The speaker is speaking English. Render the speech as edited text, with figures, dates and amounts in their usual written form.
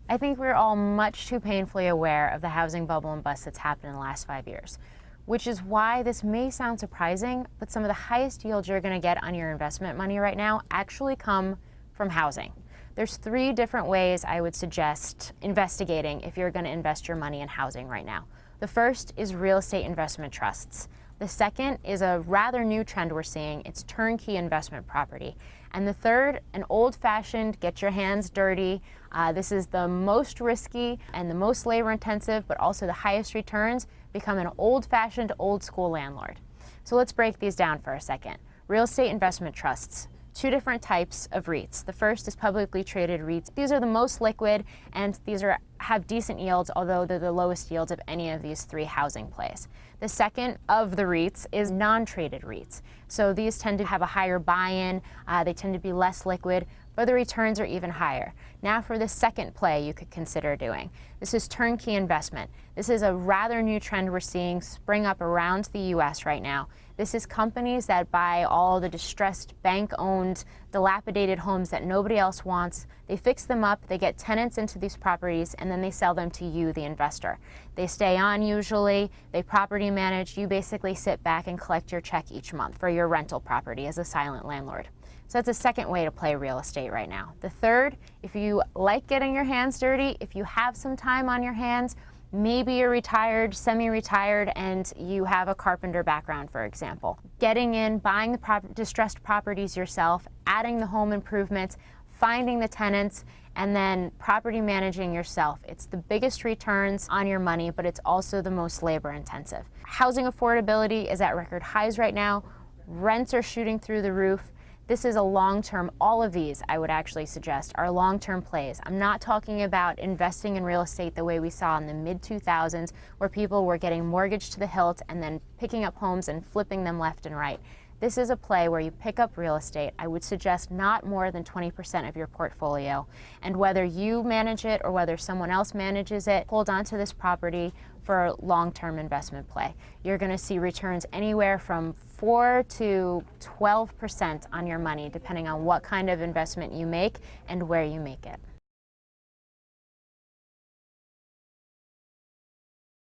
I think we're all much too painfully aware of the housing bubble and bust that's happened in the last 5 years, which is why this may sound surprising, but some of the highest yields you're going to get on your investment money right now actually come from housing. There's 3 different ways I would suggest investigating if you're going to invest your money in housing right now. The first is real estate investment trusts. The second is a rather new trend we're seeing. It's turnkey investment property. And the third, an old-fashioned, get your hands dirty. This is the most risky and the most labor-intensive, but also the highest returns, become an old-fashioned, old-school landlord. So let's break these down for a second. Real estate investment trusts. 2 different types of REITs. The first is publicly traded REITs. These are the most liquid, and these have decent yields, although they're the lowest yields of any of these 3 housing plays. The second of the REITs is non-traded REITs. So these tend to have a higher buy-in, they tend to be less liquid, but the returns are even higher. Now for the second play you could consider doing. This is turnkey investment. This is a rather new trend we're seeing spring up around the US right now. This is companies that buy all the distressed, bank-owned, dilapidated homes that nobody else wants. They fix them up, they get tenants into these properties, and then they sell them to you, the investor. They stay on usually, they property manage, you basically sit back and collect your check each month for your rental property as a silent landlord. So that's a second way to play real estate right now. The third, if you like getting your hands dirty, if you have some time on your hands, maybe you're retired, semi-retired, and you have a carpenter background, for example. Getting in, buying the distressed properties yourself, adding the home improvements, finding the tenants, and then property managing yourself. It's the biggest returns on your money, but it's also the most labor intensive. Housing affordability is at record highs right now. Rents are shooting through the roof. This is a long-term, all of these, I would actually suggest, are long-term plays. I'm not talking about investing in real estate the way we saw in the mid-2000s, where people were getting mortgaged to the hilt and then picking up homes and flipping them left and right. This is a play where you pick up real estate. I would suggest not more than 20% of your portfolio. And whether you manage it or whether someone else manages it, hold on to this property for a long-term investment play. You're going to see returns anywhere from 4 to 12% on your money, depending on what kind of investment you make and where you make it.